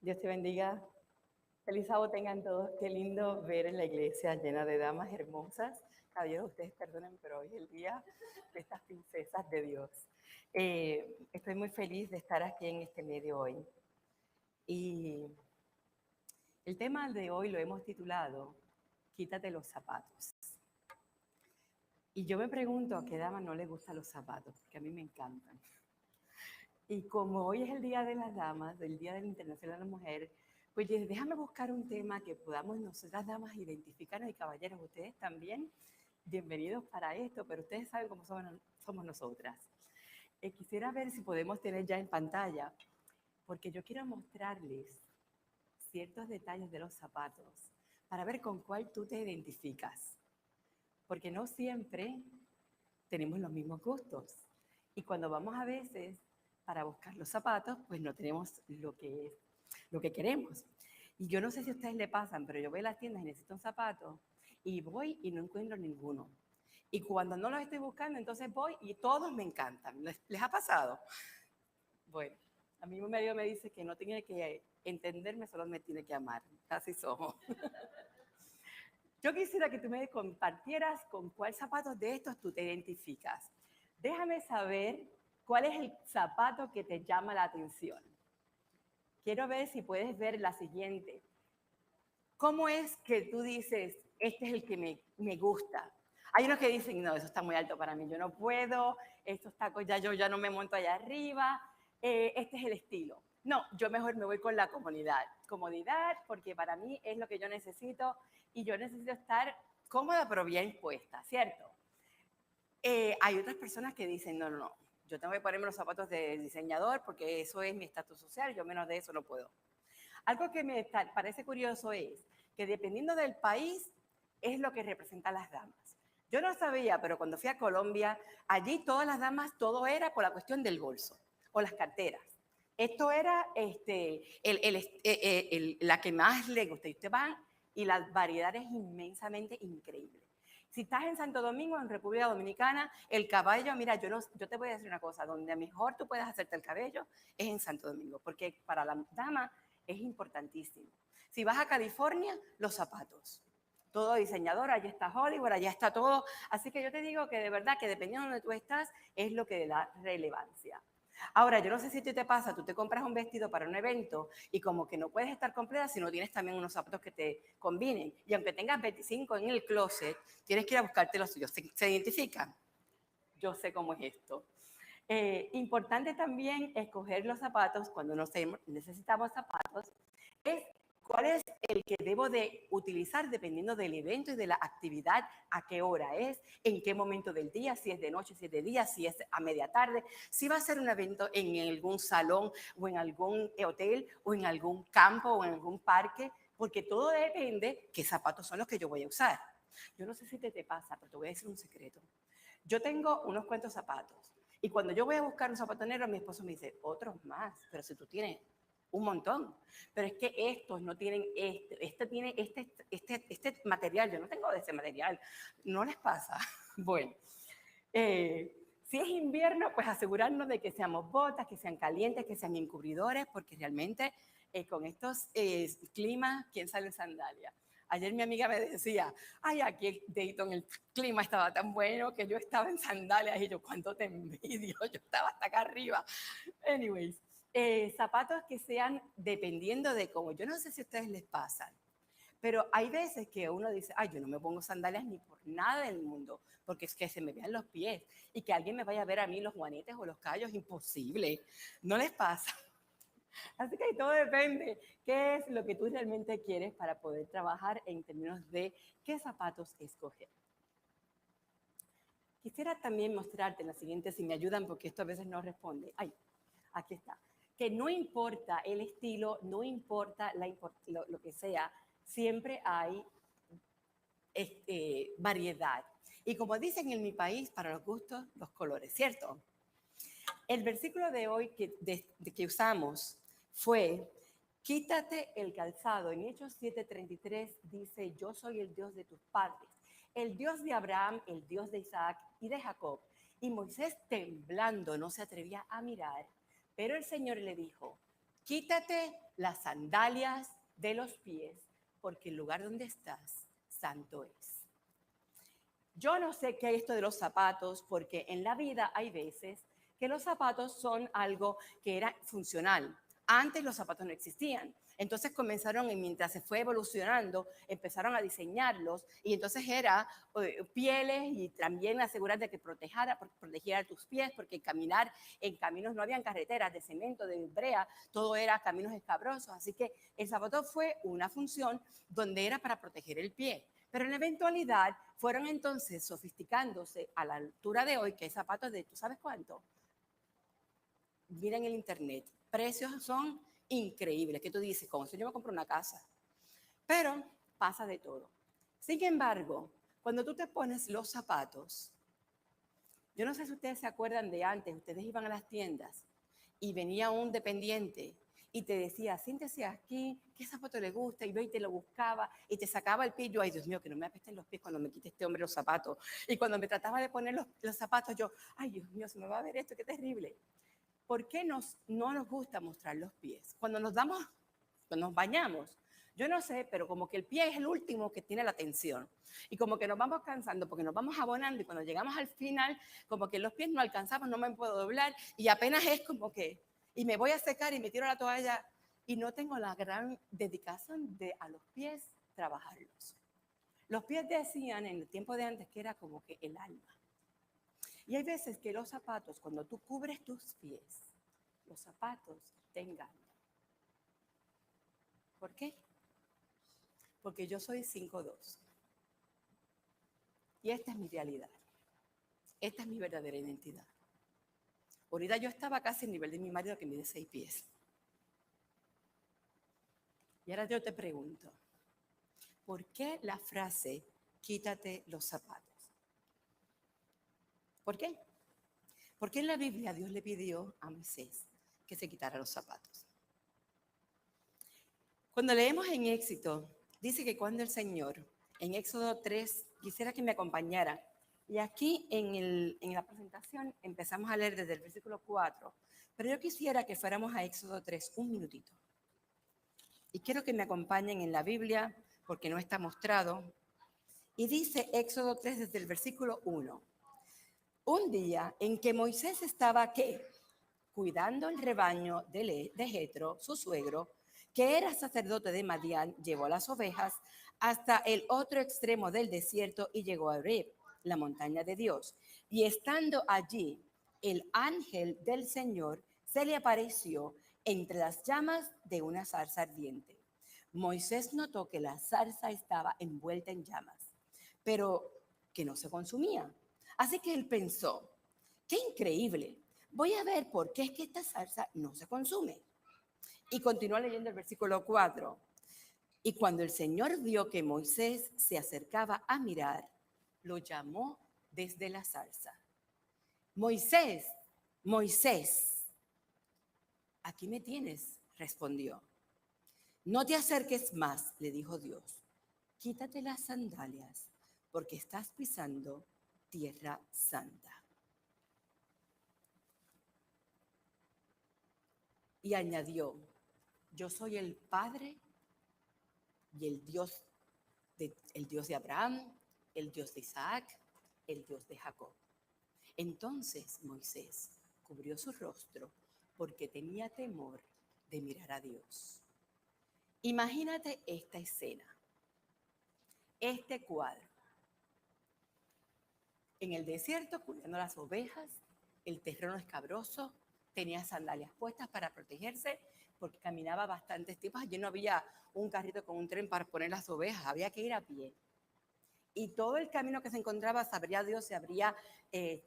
Dios te bendiga. Feliz sábado tengan todos. Qué lindo ver en la iglesia llena de damas hermosas. Caballeros, ustedes perdonen, pero hoy es el día de estas princesas de Dios. Estoy muy feliz de estar aquí en este medio hoy. Y el tema de hoy lo hemos titulado Quítate los zapatos. Y yo me pregunto a qué dama no le gustan los zapatos, porque a mí me encantan. Y como hoy es el Día de las Damas, el Día del Internacional de la Mujer, pues déjame buscar un tema que podamos nosotras damas identificarnos y caballeros, ustedes también, bienvenidos para esto, pero ustedes saben cómo somos nosotras. Quisiera ver si podemos tener ya en pantalla, porque yo quiero mostrarles ciertos detalles de los zapatos para ver con cuál tú te identificas, porque no siempre tenemos los mismos gustos. Y cuando vamos a veces para buscar los zapatos, pues no tenemos lo que queremos. Y yo no sé si a ustedes le pasan, pero yo voy a las tiendas y necesito un zapato y voy y no encuentro ninguno. Y cuando no los estoy buscando, entonces voy y todos me encantan. ¿Les ha pasado? Bueno, a mí un medio me dice que no tiene que entenderme, solo me tiene que amar. Así somos. Yo quisiera que tú me compartieras con cuál zapato de estos tú te identificas. Déjame saber cuál es el zapato que te llama la atención. Quiero ver si puedes ver la siguiente. ¿Cómo es que tú dices, este es el que me gusta? Hay unos que dicen, no, eso está muy alto para mí, yo no puedo, estos tacos yo ya no me monto allá arriba, este es el estilo. No, yo mejor me voy con la comodidad. Comodidad, porque para mí es lo que yo necesito y yo necesito estar cómoda pero bien puesta, ¿cierto? Hay otras personas que dicen, no, no, no, yo tengo que ponerme los zapatos de diseñador porque eso es mi estatus social, yo menos de eso no puedo. Algo que me parece curioso es que dependiendo del país es lo que representan las damas. Yo no sabía, pero cuando fui a Colombia, allí todas las damas, todo era por la cuestión del bolso o las carteras. Esto era la que más le gusta. Y usted va y la variedad es inmensamente increíble. Si estás en Santo Domingo, en República Dominicana, el cabello, mira, yo te voy a decir una cosa, donde mejor tú puedes hacerte el cabello es en Santo Domingo, porque para la dama es importantísimo. Si vas a California, los zapatos. Todo diseñador, allá está Hollywood, allá está todo. Así que yo te digo que de verdad que dependiendo de donde tú estás, es lo que le da relevancia. Ahora, yo no sé si a ti te pasa, tú te compras un vestido para un evento y como que no puedes estar completa si no tienes también unos zapatos que te combinen. Y aunque tengas 25 en el closet, tienes que ir a buscarte los tuyos. ¿Se identifican? Yo sé cómo es esto. Importante también escoger los zapatos cuando necesitamos zapatos, es cuál es el que debo de utilizar dependiendo del evento y de la actividad, a qué hora es, en qué momento del día, si es de noche, si es de día, si es a media tarde, si va a ser un evento en algún salón o en algún hotel o en algún campo o en algún parque, porque todo depende qué zapatos son los que yo voy a usar. Yo no sé si te pasa, pero te voy a decir un secreto. Yo tengo unos cuantos zapatos y cuando yo voy a buscar un zapato negro, mi esposo me dice, otros más, pero si tú tienes un montón. Pero es que estos no tienen este tiene este material, yo no tengo de ese material. ¿No les pasa? Bueno, si es invierno, pues asegurarnos de que seamos botas, que sean calientes, que sean encubridores, porque realmente con estos climas, ¿quién sale en sandalia? Ayer mi amiga me decía, ay, aquí en Dayton el clima estaba tan bueno que yo estaba en sandalias y yo, ¿cuánto te envidio? Yo estaba hasta acá arriba. Anyways, zapatos que sean dependiendo de cómo. Yo no sé si a ustedes les pasan, pero hay veces que uno dice, ay, yo no me pongo sandalias ni por nada del mundo, porque es que se me vean los pies y que alguien me vaya a ver a mí los juanetes o los callos, imposible. ¿No les pasa? Así que todo depende. ¿Qué es lo que tú realmente quieres para poder trabajar en términos de qué zapatos escoger? Quisiera también mostrarte en la siguiente, si me ayudan, porque esto a veces no responde. Ay, aquí está. Que no importa el estilo, no importa lo que sea, siempre hay variedad. Y como dicen en mi país, para los gustos, los colores, ¿cierto? El versículo de hoy que usamos fue, quítate el calzado. En Hechos 7:33 dice, yo soy el Dios de tus padres, el Dios de Abraham, el Dios de Isaac y de Jacob. Y Moisés temblando no se atrevía a mirar, pero el Señor le dijo, quítate las sandalias de los pies, porque el lugar donde estás, santo es. Yo no sé qué es esto de los zapatos, porque en la vida hay veces que los zapatos son algo que era funcional. Antes los zapatos no existían. Entonces comenzaron, y mientras se fue evolucionando, empezaron a diseñarlos y entonces era pieles y también asegurar de que protegiera tus pies, porque caminar en caminos no habían carreteras de cemento, de brea, todo era caminos escabrosos. Así que el zapato fue una función donde era para proteger el pie. Pero en la eventualidad fueron entonces sofisticándose a la altura de hoy, que hay zapatos de, ¿tú sabes cuánto? Miren el internet, precios son increíbles, que tú dices, con eso yo me compro una casa. Pero pasa de todo. Sin embargo, cuando tú te pones los zapatos, yo no sé si ustedes se acuerdan de antes, ustedes iban a las tiendas y venía un dependiente y te decía, siéntese aquí, ¿qué zapato le gusta? Y yo y te lo buscaba y te sacaba el pie. Yo, ay Dios mío, que no me apesten los pies cuando me quite este hombre los zapatos. Y cuando me trataba de poner los zapatos, yo, ay Dios mío, se me va a ver esto, qué terrible. ¿Por qué no nos gusta mostrar los pies? Cuando nos bañamos, yo no sé, pero como que el pie es el último que tiene la atención. Y como que nos vamos cansando porque nos vamos abonando y cuando llegamos al final, como que los pies no alcanzamos, no me puedo doblar y apenas es como que, y me voy a secar y me tiro la toalla y no tengo la gran dedicación de a los pies trabajarlos. Los pies decían en el tiempo de antes que era como que el alma. Y hay veces que los zapatos, cuando tú cubres tus pies, los zapatos te engañan. ¿Por qué? Porque yo soy 5'2". Y esta es mi realidad. Esta es mi verdadera identidad. Ahorita yo estaba casi al nivel de mi marido que mide 6 pies. Y ahora yo te pregunto, ¿por qué la frase quítate los zapatos? ¿Por qué? Porque en la Biblia Dios le pidió a Moisés que se quitara los zapatos. Cuando leemos en Éxodo, dice que cuando el Señor, en Éxodo 3, quisiera que me acompañara. Y aquí en la presentación empezamos a leer desde el versículo 4, pero yo quisiera que fuéramos a Éxodo 3 un minutito. Y quiero que me acompañen en la Biblia porque no está mostrado. Y dice Éxodo 3 desde el versículo 1. Un día en que Moisés estaba, ¿qué? Cuidando el rebaño de Jetro, su suegro, que era sacerdote de Madián, llevó las ovejas hasta el otro extremo del desierto y llegó a Horeb, la montaña de Dios. Y estando allí, el ángel del Señor se le apareció entre las llamas de una zarza ardiente. Moisés notó que la zarza estaba envuelta en llamas, pero que no se consumía. Así que él pensó, qué increíble, voy a ver por qué es que esta salsa no se consume. Y continúa leyendo el versículo 4. Y cuando el Señor vio que Moisés se acercaba a mirar, lo llamó desde la salsa. Moisés, Moisés, aquí me tienes, respondió. No te acerques más, le dijo Dios. Quítate las sandalias, porque estás pisando tierra santa. Y añadió, yo soy el Padre y el Dios de Abraham, el Dios de Isaac, el Dios de Jacob. Entonces Moisés cubrió su rostro porque tenía temor de mirar a Dios. Imagínate esta escena, este cuadro. En el desierto, cuidando las ovejas, el terreno escabroso, tenía sandalias puestas para protegerse porque caminaba bastantes tiempos. Allí no había un carrito con un tren para poner las ovejas, había que ir a pie. Y todo el camino que se encontraba, sabría Dios, se abría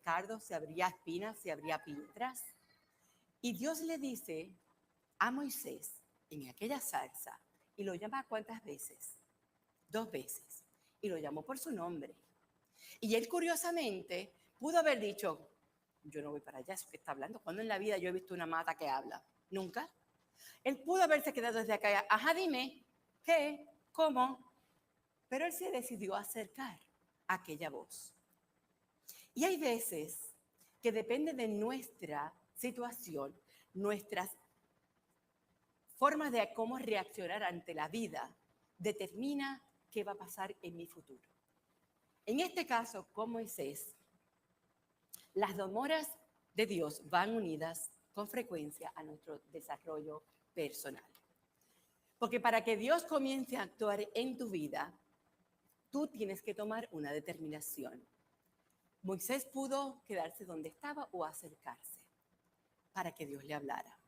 cardos, se abría espinas, se abría piedras. Y Dios le dice a Moisés en aquella zarza, y lo llama ¿cuántas veces? 2 veces. Y lo llamó por su nombre. Y él curiosamente pudo haber dicho, yo no voy para allá, eso que está hablando. ¿Cuándo en la vida yo he visto una mata que habla? Nunca. Él pudo haberse quedado desde acá, ajá, dime, ¿qué? ¿Cómo? Pero él se decidió acercar a aquella voz. Y hay veces que depende de nuestra situación, nuestras formas de cómo reaccionar ante la vida determina qué va a pasar en mi futuro. En este caso, con Moisés, las demoras de Dios van unidas con frecuencia a nuestro desarrollo personal. Porque para que Dios comience a actuar en tu vida, tú tienes que tomar una determinación. Moisés pudo quedarse donde estaba o acercarse para que Dios le hablara.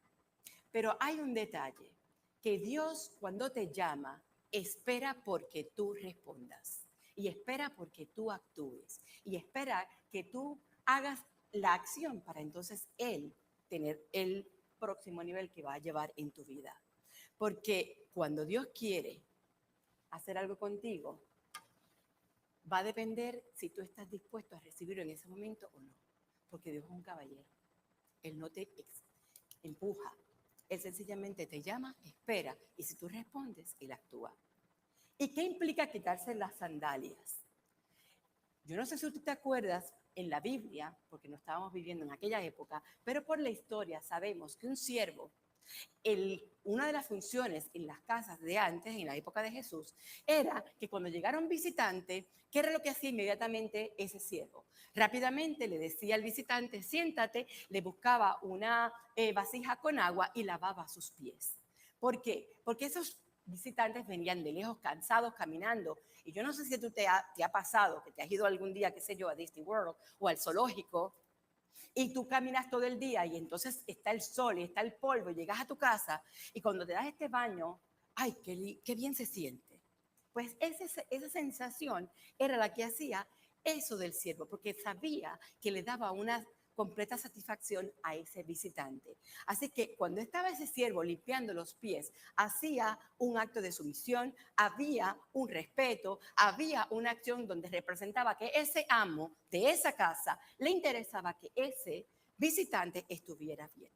Pero hay un detalle, que Dios cuando te llama, espera porque tú respondas. Y espera porque tú actúes. Y espera que tú hagas la acción para entonces Él tener el próximo nivel que va a llevar en tu vida. Porque cuando Dios quiere hacer algo contigo, va a depender si tú estás dispuesto a recibirlo en ese momento o no. Porque Dios es un caballero. Él no te empuja. Él sencillamente te llama, espera, y si tú respondes, Él actúa. ¿Y qué implica quitarse las sandalias? Yo no sé si tú te acuerdas en la Biblia, porque no estábamos viviendo en aquella época, pero por la historia sabemos que un siervo, una de las funciones en las casas de antes, en la época de Jesús, era que cuando llegara un visitante, ¿qué era lo que hacía inmediatamente ese siervo? Rápidamente le decía al visitante, siéntate, le buscaba una vasija con agua y lavaba sus pies. ¿Por qué? Porque esos visitantes venían de lejos, cansados, caminando. Y yo no sé si tú te ha pasado, que te has ido algún día, qué sé yo, a Disney World o al zoológico, y tú caminas todo el día y entonces está el sol y está el polvo y llegas a tu casa y cuando te das este baño, ¡ay, qué bien se siente! Pues esa sensación era la que hacía eso del siervo, porque sabía que le daba una completa satisfacción a ese visitante. Así que cuando estaba ese siervo limpiando los pies, hacía un acto de sumisión, había un respeto, había una acción donde representaba que ese amo de esa casa le interesaba que ese visitante estuviera bien.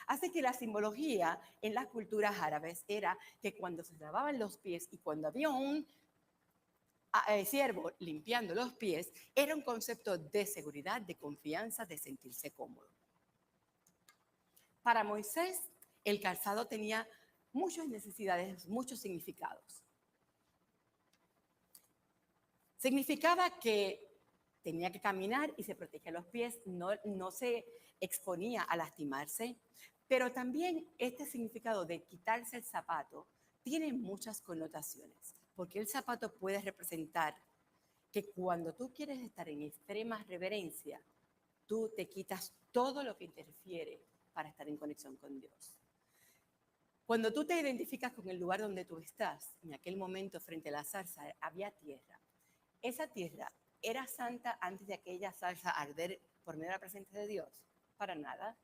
Así que la simbología en las culturas árabes era que cuando se lavaban los pies y cuando había un siervo limpiando los pies, era un concepto de seguridad, de confianza, de sentirse cómodo. Para Moisés, el calzado tenía muchas necesidades, muchos significados. Significaba que tenía que caminar y se protegía los pies, no se exponía a lastimarse, pero también este significado de quitarse el zapato tiene muchas connotaciones, porque el zapato puede representar que cuando tú quieres estar en extrema reverencia, tú te quitas todo lo que interfiere para estar en conexión con Dios. Cuando tú te identificas con el lugar donde tú estás, en aquel momento frente a la zarza había tierra. Esa tierra era santa antes de aquella zarza arder por medio de la presencia de Dios. Para nada.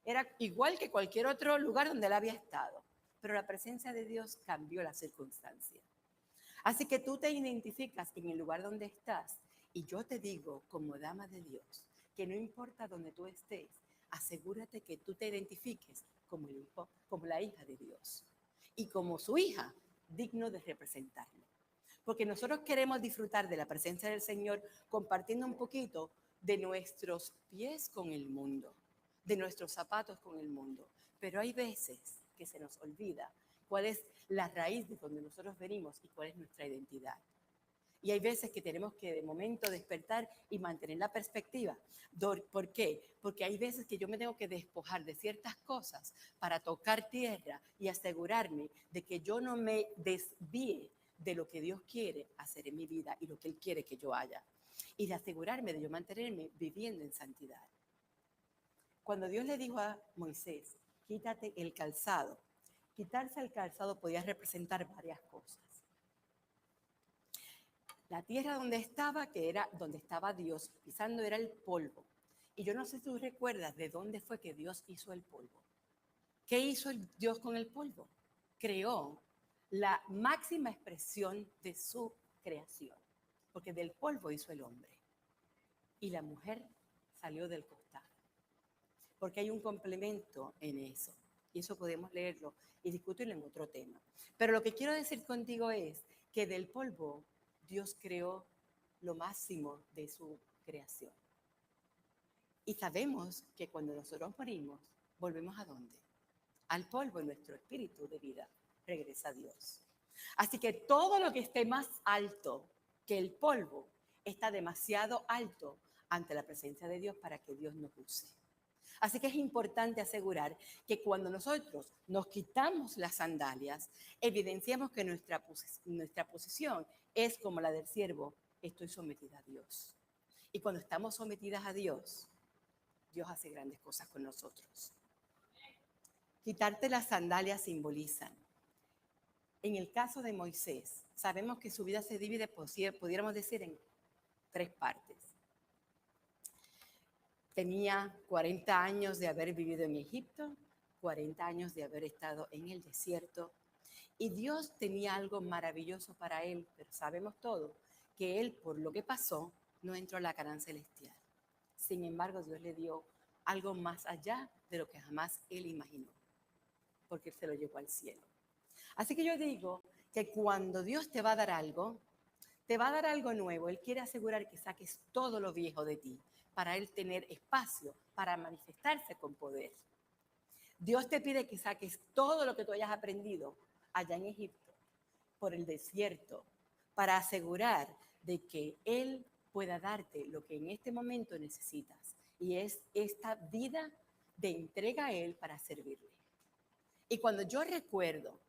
Era igual que cualquier otro lugar donde él había estado. Pero la presencia de Dios cambió la circunstancia. Así que tú te identificas en el lugar donde estás y yo te digo, como dama de Dios, que no importa donde tú estés, asegúrate que tú te identifiques como el hijo, como la hija de Dios y como su hija, digno de representarlo. Porque nosotros queremos disfrutar de la presencia del Señor compartiendo un poquito de nuestros pies con el mundo, de nuestros zapatos con el mundo. Pero hay veces que se nos olvida cuál es la raíz de donde nosotros venimos y cuál es nuestra identidad. Y hay veces que tenemos que de momento despertar y mantener la perspectiva. ¿Por qué? Porque hay veces que yo me tengo que despojar de ciertas cosas para tocar tierra y asegurarme de que yo no me desvíe de lo que Dios quiere hacer en mi vida y lo que Él quiere que yo haga. Y de asegurarme de yo mantenerme viviendo en santidad. Cuando Dios le dijo a Moisés, quítate el calzado, quitarse el calzado podía representar varias cosas. La tierra donde estaba, que era donde estaba Dios pisando, era el polvo. Y yo no sé si tú recuerdas de dónde fue que Dios hizo el polvo. ¿Qué hizo Dios con el polvo? Creó la máxima expresión de su creación, porque del polvo hizo el hombre. Y la mujer salió del costado. Porque hay un complemento en eso. Y eso podemos leerlo y discutirlo en otro tema. Pero lo que quiero decir contigo es que del polvo Dios creó lo máximo de su creación. Y sabemos que cuando nosotros morimos, ¿volvemos a dónde? al polvo nuestro espíritu de vida regresa a Dios. Así que todo lo que esté más alto que el polvo está demasiado alto ante la presencia de Dios para que Dios nos use. Así que es importante asegurar que cuando nosotros nos quitamos las sandalias, evidenciamos que nuestra posición es como la del siervo, estoy sometida a Dios. Y cuando estamos sometidas a Dios, Dios hace grandes cosas con nosotros. Quitarte las sandalias simbolizan. En el caso de Moisés, sabemos que su vida se divide, pudiéramos decir, en 3 partes. Tenía 40 años de haber vivido en Egipto, 40 años de haber estado en el desierto, y Dios tenía algo maravilloso para él, pero sabemos todo, que él, por lo que pasó, no entró a la Canaán celestial. Sin embargo, Dios le dio algo más allá de lo que jamás él imaginó, porque él se lo llevó al cielo. Así que yo digo que cuando Dios te va a dar algo, te va a dar algo nuevo. Él quiere asegurar que saques todo lo viejo de ti para Él tener espacio para manifestarse con poder. Dios te pide que saques todo lo que tú hayas aprendido allá en Egipto, por el desierto, para asegurar de que Él pueda darte lo que en este momento necesitas. Y es esta vida de entrega a Él para servirle. Y cuando yo recuerdo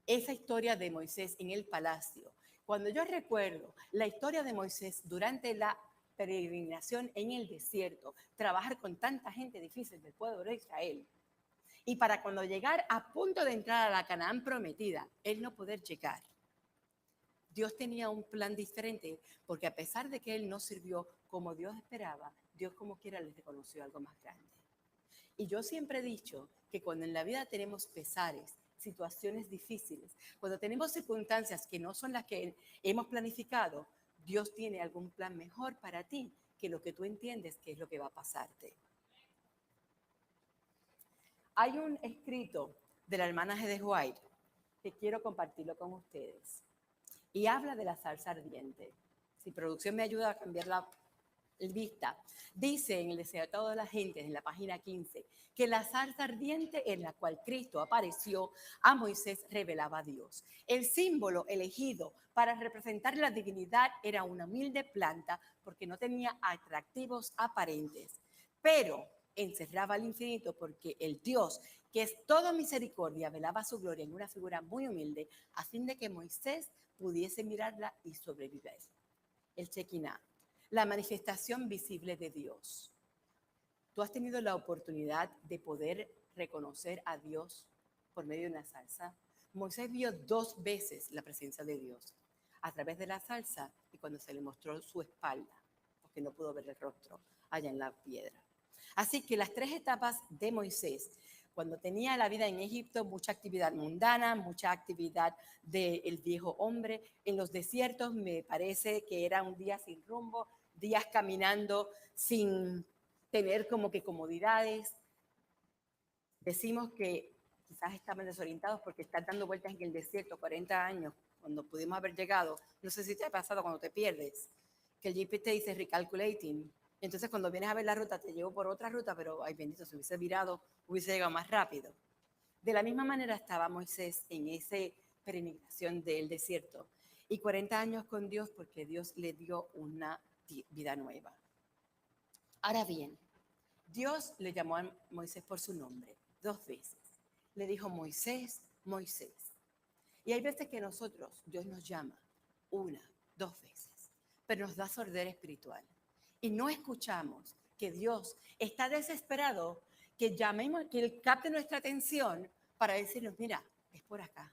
esa historia de Moisés en el palacio, cuando yo recuerdo la historia de Moisés durante la peregrinación en el desierto, trabajar con tanta gente difícil del pueblo de Israel, y para cuando llegar a punto de entrar a la Canaán prometida, él no poder llegar. Dios tenía un plan diferente, porque a pesar de que él no sirvió como Dios esperaba, Dios como quiera le reconoció algo más grande. Y yo siempre he dicho que cuando en la vida tenemos pesares, situaciones difíciles, cuando tenemos circunstancias que no son las que hemos planificado, Dios tiene algún plan mejor para ti que lo que tú entiendes que es lo que va a pasarte. Hay un escrito de la hermana G. de White que quiero compartirlo con ustedes y habla de la zarza ardiente. Si producción me ayuda a cambiar la vista, dice en el Desahogo de la Gente, en la página 15, que la zarza ardiente en la cual Cristo apareció a Moisés revelaba a Dios. El símbolo elegido para representar la divinidad era una humilde planta porque no tenía atractivos aparentes, pero encerraba al infinito porque el Dios, que es toda misericordia, velaba su gloria en una figura muy humilde a fin de que Moisés pudiese mirarla y sobrevivir. El Shekinah, la manifestación visible de Dios. ¿Tú has tenido la oportunidad de poder reconocer a Dios por medio de una zarza? Moisés vio 2 veces la presencia de Dios, a través de la zarza y cuando se le mostró su espalda, porque no pudo ver el rostro allá en la piedra. Así que las 3 etapas de Moisés, cuando tenía la vida en Egipto, mucha actividad mundana, mucha actividad del viejo hombre. En los desiertos me parece que era un día sin rumbo, días caminando sin tener como que comodidades. Decimos que quizás estaban desorientados porque están dando vueltas en el desierto 40 años, cuando pudimos haber llegado. No sé si te ha pasado cuando te pierdes, que el GPS te dice recalculating. Entonces cuando vienes a ver la ruta, te llevo por otra ruta, pero ay bendito, si hubiese virado, hubiese llegado más rápido. De la misma manera estaba Moisés en esa peregrinación del desierto y 40 años con Dios porque Dios le dio una vida nueva. Ahora bien, Dios le llamó a Moisés por su nombre 2 veces. Le dijo Moisés, Moisés. Y hay veces que nosotros, Dios nos llama 1, 2 veces, pero nos da sordera espiritual. Y no escuchamos que Dios está desesperado, que llamemos, que Él capte nuestra atención para decirnos, mira, es por acá.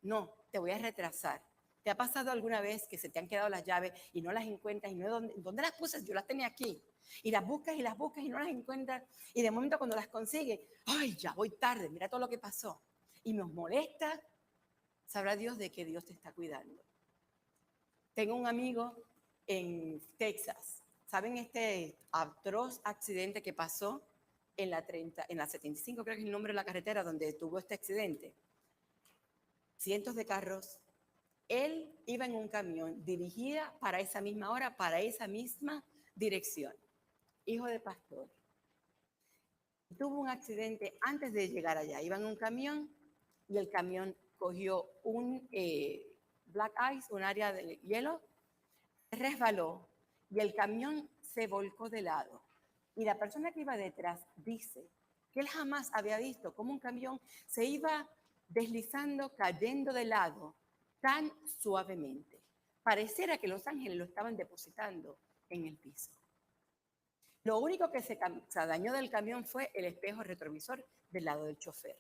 No, te voy a retrasar. ¿Te ha pasado alguna vez que se te han quedado las llaves y no las encuentras y no dónde las puse? Yo las tenía aquí. Y las buscas y no las encuentras. Y de momento cuando las consigues, ay, ya voy tarde, mira todo lo que pasó. Y nos molesta. Sabrá Dios de que Dios te está cuidando. Tengo un amigo en Texas. ¿Saben este atroz accidente que pasó en la 75, creo que es el nombre de la carretera donde tuvo este accidente? Cientos de carros. Él iba en un camión dirigida para esa misma hora, para esa misma dirección. Hijo de pastor. Tuvo un accidente antes de llegar allá. Iba en un camión y el camión cogió un black ice, un área de hielo, resbaló y el camión se volcó de lado. Y la persona que iba detrás dice que él jamás había visto cómo un camión se iba deslizando, cayendo de lado tan suavemente. Pareciera que los ángeles lo estaban depositando en el piso. Lo único que se dañó del camión fue el espejo retrovisor del lado del chofer.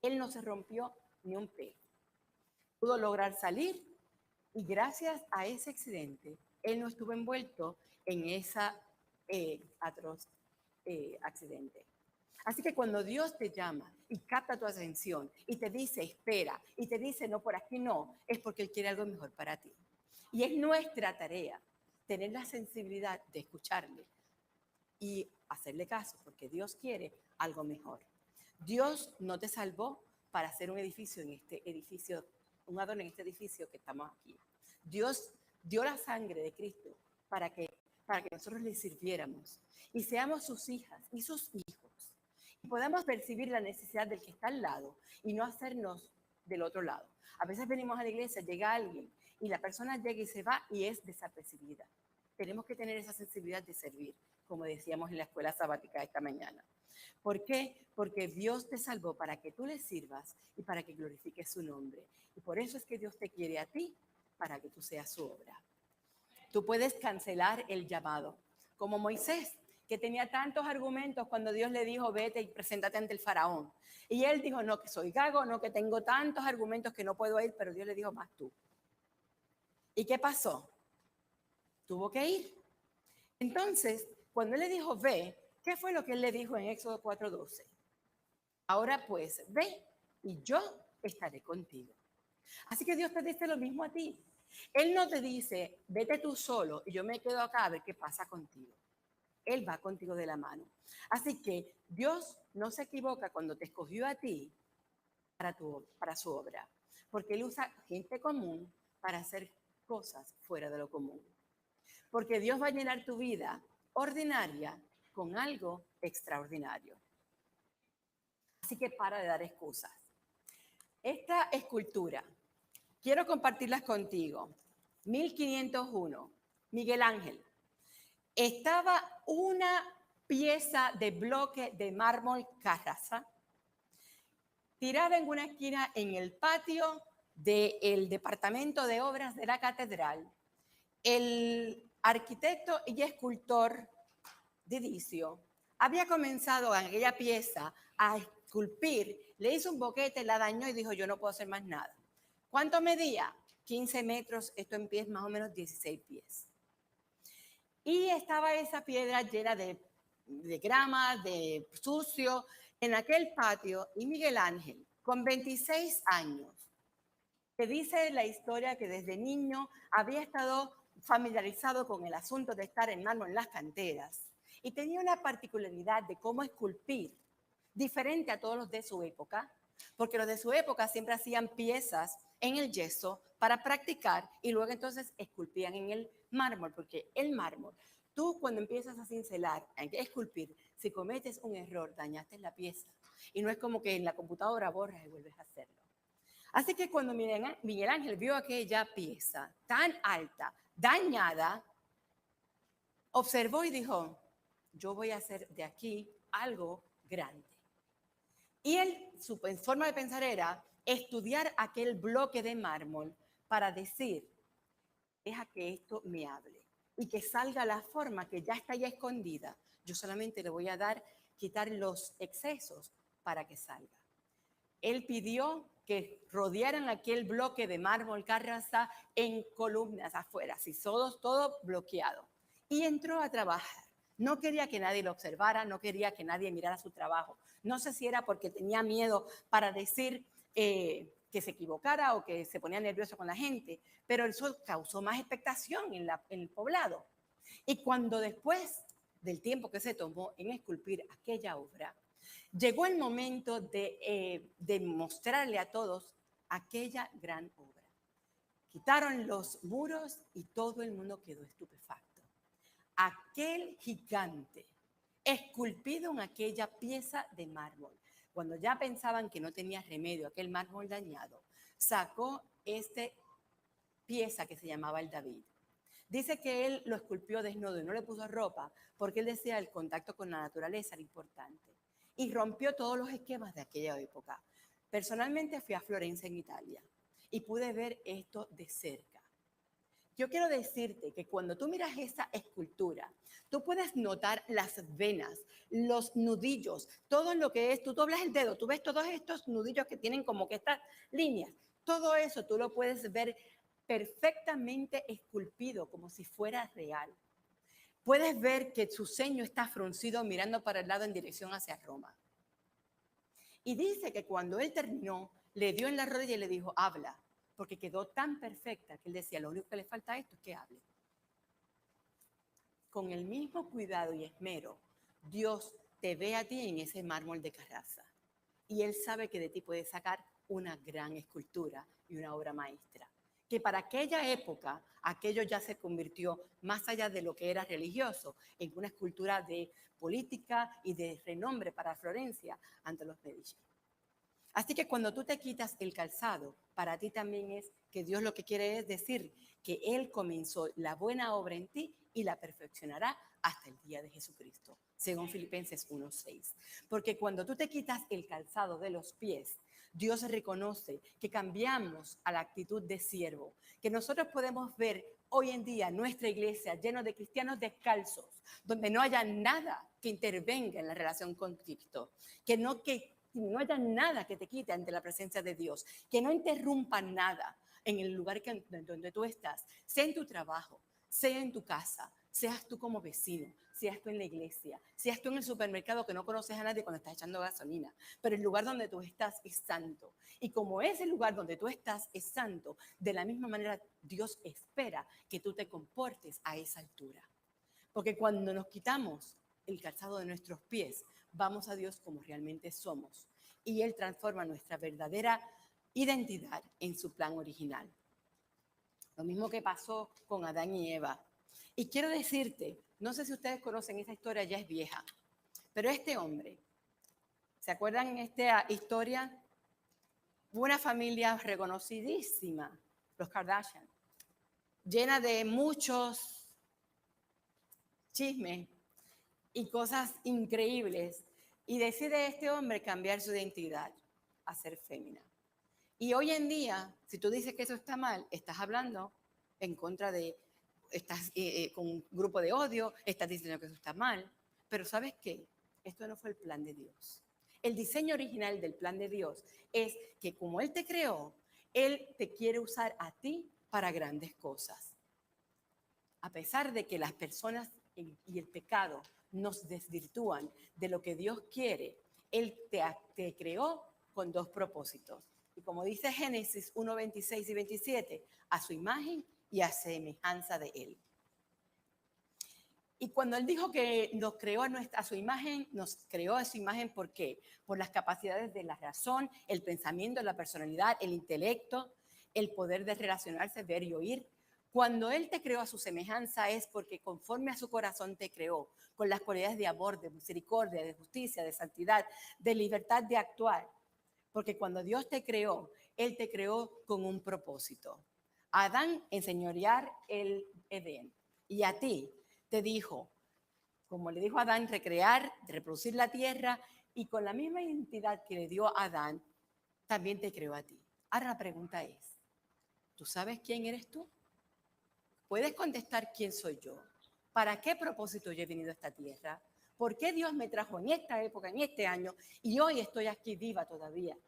Él no se rompió ni un pelo. Pudo lograr salir y gracias a ese accidente, él no estuvo envuelto en esa atroz accidente. Así que cuando Dios te llama y capta tu atención y te dice espera y te dice no, por aquí no, es porque Él quiere algo mejor para ti. Y es nuestra tarea tener la sensibilidad de escucharle y hacerle caso, porque Dios quiere algo mejor. Dios no te salvó para hacer un edificio en este edificio, un adorno en este edificio que estamos aquí. Dios dio la sangre de Cristo para que nosotros le sirviéramos y seamos sus hijas y sus hijos. Y podamos percibir la necesidad del que está al lado y no hacernos del otro lado. A veces venimos a la iglesia, llega alguien y la persona llega y se va y es desapercibida. Tenemos que tener esa sensibilidad de servir, como decíamos en la escuela sabática esta mañana. ¿Por qué? Porque Dios te salvó para que tú le sirvas y para que glorifiques su nombre. Y por eso es que Dios te quiere a ti, para que tú seas su obra. Tú puedes cancelar el llamado, como Moisés, que tenía tantos argumentos cuando Dios le dijo, vete y preséntate ante el faraón. Y él dijo, no, que soy gago, no, que tengo tantos argumentos que no puedo ir, pero Dios le dijo, vas tú. ¿Y qué pasó? Tuvo que ir. Entonces, cuando él le dijo, ve, ¿qué fue lo que él le dijo en Éxodo 4:12? Ahora pues, ve y yo estaré contigo. Así que Dios te dice lo mismo a ti. Él no te dice, vete tú solo y yo me quedo acá a ver qué pasa contigo. Él va contigo de la mano. Así que Dios no se equivoca cuando te escogió a ti para su obra, porque Él usa gente común para hacer cosas fuera de lo común. Porque Dios va a llenar tu vida ordinaria con algo extraordinario. Así que para de dar excusas. Esta escultura, quiero compartirlas contigo. 1501, Miguel Ángel. Estaba una pieza de bloque de mármol Carrasa tirada en una esquina en el patio del Departamento de Obras de la Catedral. El arquitecto y escultor Didicio había comenzado en aquella pieza a esculpir, le hizo un boquete, la dañó y dijo, yo no puedo hacer más nada. ¿Cuánto medía? 15 metros, esto en pies más o menos 16 pies. Y estaba esa piedra llena de grama, de sucio, en aquel patio, y Miguel Ángel, con 26 años, que dice la historia que desde niño había estado familiarizado con el asunto de estar en mármol en las canteras, y tenía una particularidad de cómo esculpir, diferente a todos los de su época, porque los de su época siempre hacían piezas en el yeso para practicar y luego entonces esculpían en el mármol, porque el mármol, tú cuando empiezas a cincelar, a esculpir, si cometes un error, dañaste la pieza. Y no es como que en la computadora borras y vuelves a hacerlo. Así que cuando Miguel Ángel vio aquella pieza tan alta, dañada, observó y dijo, yo voy a hacer de aquí algo grande. Y él, su forma de pensar era estudiar aquel bloque de mármol para decir, deja que esto me hable y que salga la forma que ya está ya escondida. Yo solamente le voy a quitar los excesos para que salga. Él pidió que rodearan aquel bloque de mármol Carrasa en columnas afuera, así todo bloqueado. Y entró a trabajar. No quería que nadie lo observara, no quería que nadie mirara su trabajo. No sé si era porque tenía miedo para decir que se equivocara o que se ponía nervioso con la gente, pero eso causó más expectación en el poblado. Y cuando después del tiempo que se tomó en esculpir aquella obra, llegó el momento de mostrarle a todos aquella gran obra. Quitaron los muros y todo el mundo quedó estupefacto. Aquel gigante esculpido en aquella pieza de mármol. Cuando ya pensaban que no tenía remedio aquel mármol dañado, sacó esta pieza que se llamaba el David. Dice que él lo esculpió desnudo y no le puso ropa porque él decía el contacto con la naturaleza era importante. Y rompió todos los esquemas de aquella época. Personalmente fui a Florencia, en Italia, y pude ver esto de cerca. Yo quiero decirte que cuando tú miras esa escultura, tú puedes notar las venas, los nudillos, todo lo que es, tú doblas el dedo, tú ves todos estos nudillos que tienen como que estas líneas, todo eso tú lo puedes ver perfectamente esculpido, como si fuera real. Puedes ver que su ceño está fruncido mirando para el lado en dirección hacia Roma. Y dice que cuando él terminó, le dio en la rodilla y le dijo, habla, porque quedó tan perfecta que él decía, lo único que le falta a esto es que hable. Con el mismo cuidado y esmero, Dios te ve a ti en ese mármol de Carrasa. Y Él sabe que de ti puede sacar una gran escultura y una obra maestra. Que para aquella época, aquello ya se convirtió, más allá de lo que era religioso, en una escultura de política y de renombre para Florencia ante los Medici. Así que cuando tú te quitas el calzado, para ti también es que Dios lo que quiere es decir que Él comenzó la buena obra en ti y la perfeccionará hasta el día de Jesucristo, según Filipenses 1:6. Porque cuando tú te quitas el calzado de los pies, Dios reconoce que cambiamos a la actitud de siervo, que nosotros podemos ver hoy en día nuestra iglesia llena de cristianos descalzos, donde no haya nada que intervenga en la relación con Cristo, que no haya nada que te quite ante la presencia de Dios, que no interrumpa nada en el lugar donde tú estás, sea en tu trabajo, sea en tu casa, seas tú como vecino, seas tú en la iglesia, seas tú en el supermercado que no conoces a nadie cuando estás echando gasolina, pero el lugar donde tú estás es santo. Y como ese lugar donde tú estás es santo, de la misma manera Dios espera que tú te comportes a esa altura. Porque cuando nos quitamos el calzado de nuestros pies, vamos a Dios como realmente somos. Y Él transforma nuestra verdadera identidad en su plan original. Lo mismo que pasó con Adán y Eva. Y quiero decirte, no sé si ustedes conocen esta historia, ya es vieja, pero este hombre, ¿se acuerdan en esta historia? Una familia reconocidísima, los Kardashian, llena de muchos chismes y cosas increíbles. Y decide este hombre cambiar su identidad a ser fémina. Y hoy en día, si tú dices que eso está mal, estás hablando en contra de, estás con un grupo de odio, estás diciendo que eso está mal. Pero ¿sabes qué? Esto no fue el plan de Dios. El diseño original del plan de Dios es que como Él te creó, Él te quiere usar a ti para grandes cosas. A pesar de que las personas y el pecado nos desvirtúan de lo que Dios quiere, Él te creó con dos propósitos. Y como dice Génesis 1:26 y 27, a su imagen y a semejanza de Él. Y cuando Él dijo que nos creó a su imagen, nos creó a su imagen, ¿por qué? Por las capacidades de la razón, el pensamiento, la personalidad, el intelecto, el poder de relacionarse, ver y oír. Cuando Él te creó a su semejanza es porque conforme a su corazón te creó, con las cualidades de amor, de misericordia, de justicia, de santidad, de libertad de actuar. Porque cuando Dios te creó, Él te creó con un propósito. A Adán enseñorear el Edén y a ti te dijo, como le dijo a Adán, recrear, reproducir la tierra y con la misma identidad que le dio a Adán, también te creó a ti. Ahora la pregunta es, ¿tú sabes quién eres tú? ¿Puedes contestar quién soy yo? ¿Para qué propósito yo he venido a esta tierra? ¿Por qué Dios me trajo en esta época, en este año, y hoy estoy aquí viva todavía?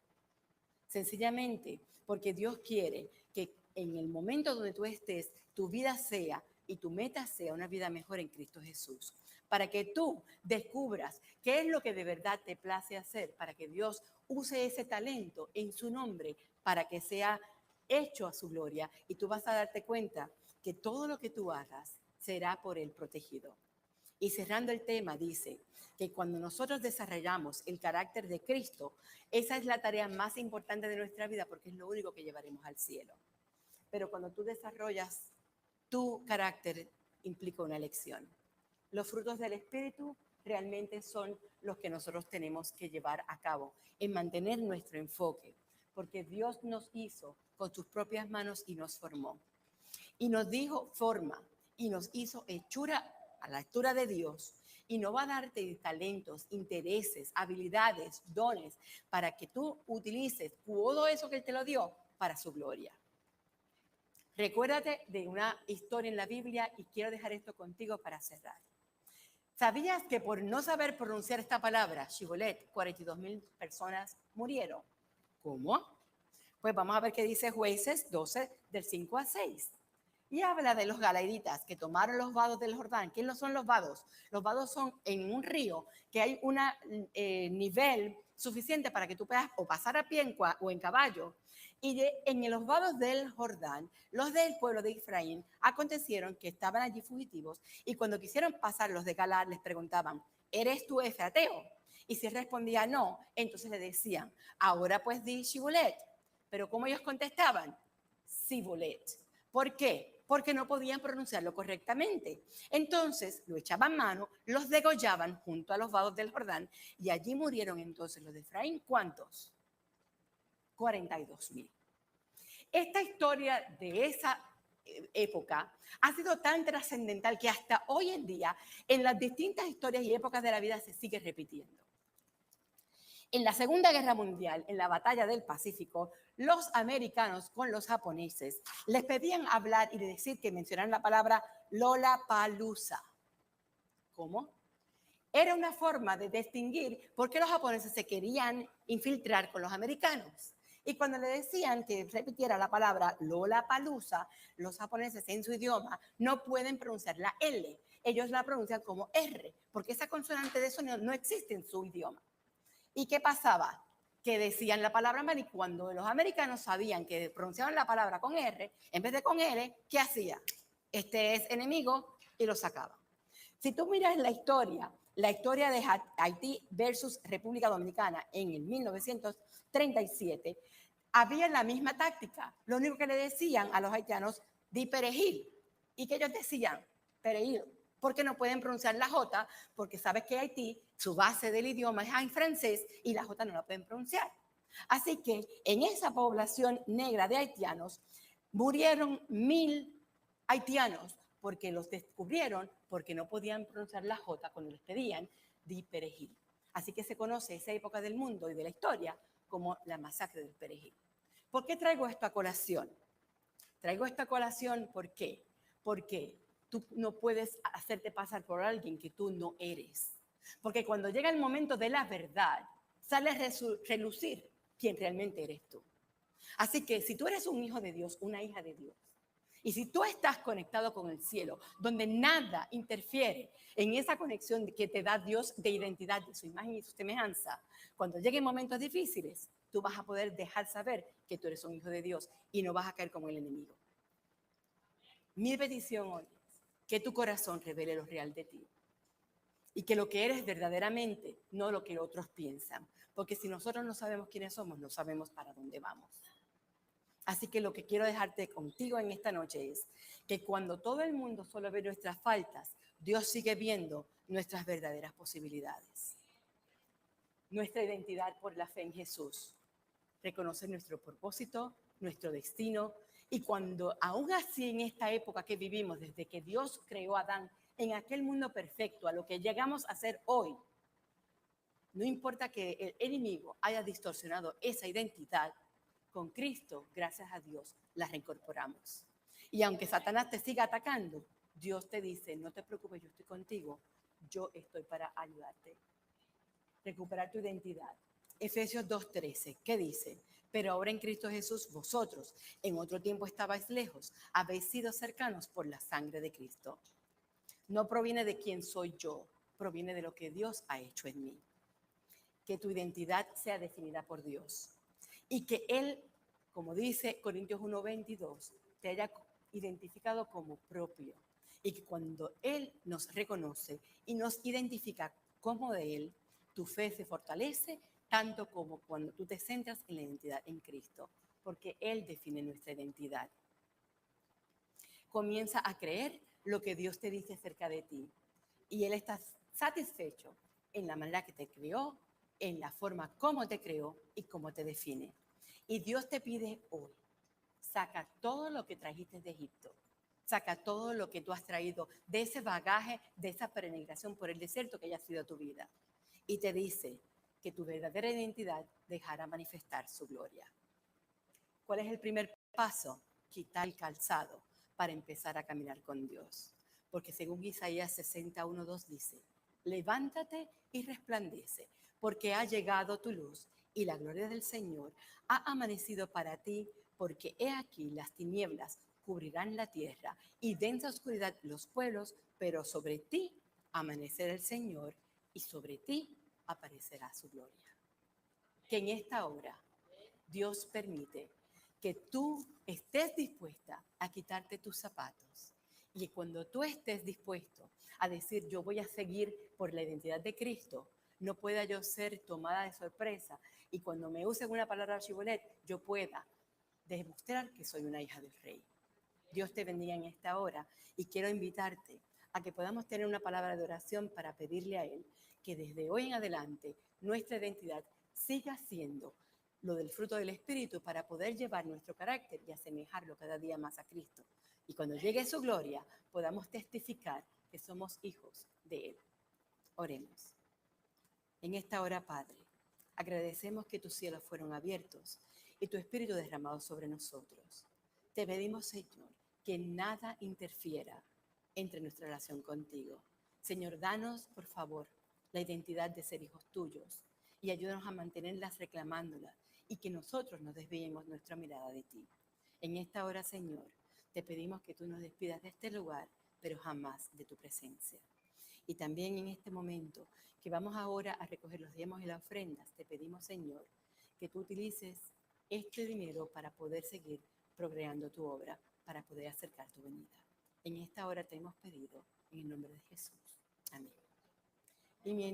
Sencillamente porque Dios quiere que en el momento donde tú estés, tu vida sea y tu meta sea una vida mejor en Cristo Jesús. Para que tú descubras qué es lo que de verdad te place hacer, para que Dios use ese talento en su nombre, para que sea hecho a su gloria. Y tú vas a darte cuenta que todo lo que tú hagas será por Él protegido. Y cerrando el tema, dice que cuando nosotros desarrollamos el carácter de Cristo, esa es la tarea más importante de nuestra vida porque es lo único que llevaremos al cielo. Pero cuando tú desarrollas tu carácter, implica una elección. Los frutos del Espíritu realmente son los que nosotros tenemos que llevar a cabo, en mantener nuestro enfoque, porque Dios nos hizo con sus propias manos y nos formó. Y nos dijo forma y nos hizo hechura a la hechura de Dios. Y no va a darte talentos, intereses, habilidades, dones, para que tú utilices todo eso que Él te lo dio para su gloria. Recuérdate de una historia en la Biblia y quiero dejar esto contigo para cerrar. ¿Sabías que por no saber pronunciar esta palabra, Shibolet, 42,000 personas murieron? ¿Cómo? Pues vamos a ver qué dice Jueces 12, del 5 al 6. Y habla de los galaiditas que tomaron los vados del Jordán. ¿Quiénes son los vados? Los vados son en un río que hay un nivel suficiente para que tú puedas o pasar a pie o en caballo. Y en los vados del Jordán, los del pueblo de Efraín acontecieron que estaban allí fugitivos y cuando quisieron pasar los de Galaad les preguntaban, ¿eres tú efrateo? Y si respondía no, entonces le decían, ahora pues di Shibolet. Pero ¿cómo ellos contestaban? Sibolet. ¿Por qué? Porque no podían pronunciarlo correctamente. Entonces lo echaban mano, los degollaban junto a los vados del Jordán y allí murieron entonces los de Efraín. ¿Cuántos? 42,000. Esta historia de esa época ha sido tan trascendental que hasta hoy en día en las distintas historias y épocas de la vida se sigue repitiendo. En la Segunda Guerra Mundial, en la batalla del Pacífico, los americanos con los japoneses les pedían hablar y decir que mencionaran la palabra Lollapalooza. ¿Cómo? Era una forma de distinguir por qué los japoneses se querían infiltrar con los americanos. Y cuando le decían que repitiera la palabra Lollapalooza, los japoneses en su idioma no pueden pronunciar la L. Ellos la pronuncian como R, porque esa consonante de sonido no existe en su idioma. ¿Y qué pasaba? Que decían la palabra mal y cuando los americanos sabían que pronunciaban la palabra con R, en vez de con L, ¿qué hacía? Este es enemigo y lo sacaban. Si tú miras la historia de Haití versus República Dominicana en el 1937, había la misma táctica. Lo único que le decían a los haitianos, di perejil. ¿Y que ellos decían? Perejil. Porque no pueden pronunciar la J, porque sabes que Haití, su base del idioma es en francés y la J no la pueden pronunciar. Así que en esa población negra de haitianos murieron 1,000 haitianos porque los descubrieron porque no podían pronunciar la J cuando les pedían di perejil. Así que se conoce esa época del mundo y de la historia como la masacre del perejil. ¿Por qué traigo esto a colación? Traigo esta colación ¿por qué? Porque tú no puedes hacerte pasar por alguien que tú no eres. Porque cuando llega el momento de la verdad, sale a relucir quién realmente eres tú. Así que si tú eres un hijo de Dios, una hija de Dios, y si tú estás conectado con el cielo, donde nada interfiere en esa conexión que te da Dios de identidad, de su imagen y su semejanza, cuando lleguen momentos difíciles, tú vas a poder dejar saber que tú eres un hijo de Dios y no vas a caer como el enemigo. Mi petición hoy es que tu corazón revele lo real de ti y que lo que eres verdaderamente, no lo que otros piensan. Porque si nosotros no sabemos quiénes somos, no sabemos para dónde vamos. Así que lo que quiero dejarte contigo en esta noche es que cuando todo el mundo solo ve nuestras faltas, Dios sigue viendo nuestras verdaderas posibilidades. Nuestra identidad por la fe en Jesús. Reconocer nuestro propósito, nuestro destino. Y cuando aún así en esta época que vivimos, desde que Dios creó a Adán, en aquel mundo perfecto, a lo que llegamos a ser hoy, no importa que el enemigo haya distorsionado esa identidad, con Cristo, gracias a Dios, la reincorporamos. Y aunque Satanás te siga atacando, Dios te dice, no te preocupes, yo estoy contigo, yo estoy para ayudarte. Recuperar tu identidad. Efesios 2:13, ¿qué dice? Pero ahora en Cristo Jesús, vosotros, en otro tiempo estabais lejos, habéis sido cercanos por la sangre de Cristo. No proviene de quién soy yo, proviene de lo que Dios ha hecho en mí. Que tu identidad sea definida por Dios. Y que Él, como dice Corintios 1:22, te haya identificado como propio. Y que cuando Él nos reconoce y nos identifica como de Él, tu fe se fortalece tanto como cuando tú te centras en la identidad en Cristo, porque Él define nuestra identidad. Comienza a creer lo que Dios te dice acerca de ti. Y Él está satisfecho en la manera que te creó, en la forma como te creó y cómo te define. Y Dios te pide hoy, saca todo lo que trajiste de Egipto, saca todo lo que tú has traído de ese bagaje, de esa peregrinación por el desierto que haya sido tu vida. Y te dice que tu verdadera identidad dejará manifestar su gloria. ¿Cuál es el primer paso? Quitar el calzado para empezar a caminar con Dios. Porque según Isaías 61:2 dice, levántate y resplandece, porque ha llegado tu luz y la gloria del Señor ha amanecido para ti, porque he aquí las tinieblas cubrirán la tierra y densa oscuridad los pueblos, pero sobre ti amanecerá el Señor y sobre ti aparecerá su gloria. Que en esta hora Dios permite que tú estés dispuesta a quitarte tus zapatos. Y cuando tú estés dispuesto a decir, yo voy a seguir por la identidad de Cristo, no pueda yo ser tomada de sorpresa y cuando me usen una palabra archivolet, yo pueda demostrar que soy una hija del Rey. Dios te bendiga en esta hora y quiero invitarte a que podamos tener una palabra de oración para pedirle a Él que desde hoy en adelante nuestra identidad siga siendo lo del fruto del Espíritu para poder llevar nuestro carácter y asemejarlo cada día más a Cristo. Y cuando llegue su gloria, podamos testificar que somos hijos de Él. Oremos. En esta hora, Padre, agradecemos que tus cielos fueron abiertos y tu Espíritu derramado sobre nosotros. Te pedimos, Señor, que nada interfiera entre nuestra relación contigo. Señor, danos, por favor, la identidad de ser hijos tuyos y ayúdanos a mantenerlas reclamándolas y que nosotros no desviemos nuestra mirada de ti. En esta hora, Señor, te pedimos que tú nos despidas de este lugar, pero jamás de tu presencia. Y también en este momento, que vamos ahora a recoger los diezmos y las ofrendas, te pedimos, Señor, que tú utilices este dinero para poder seguir progresando tu obra, para poder acercar tu venida. En esta hora te hemos pedido, en el nombre de Jesús. Amén. Y mientras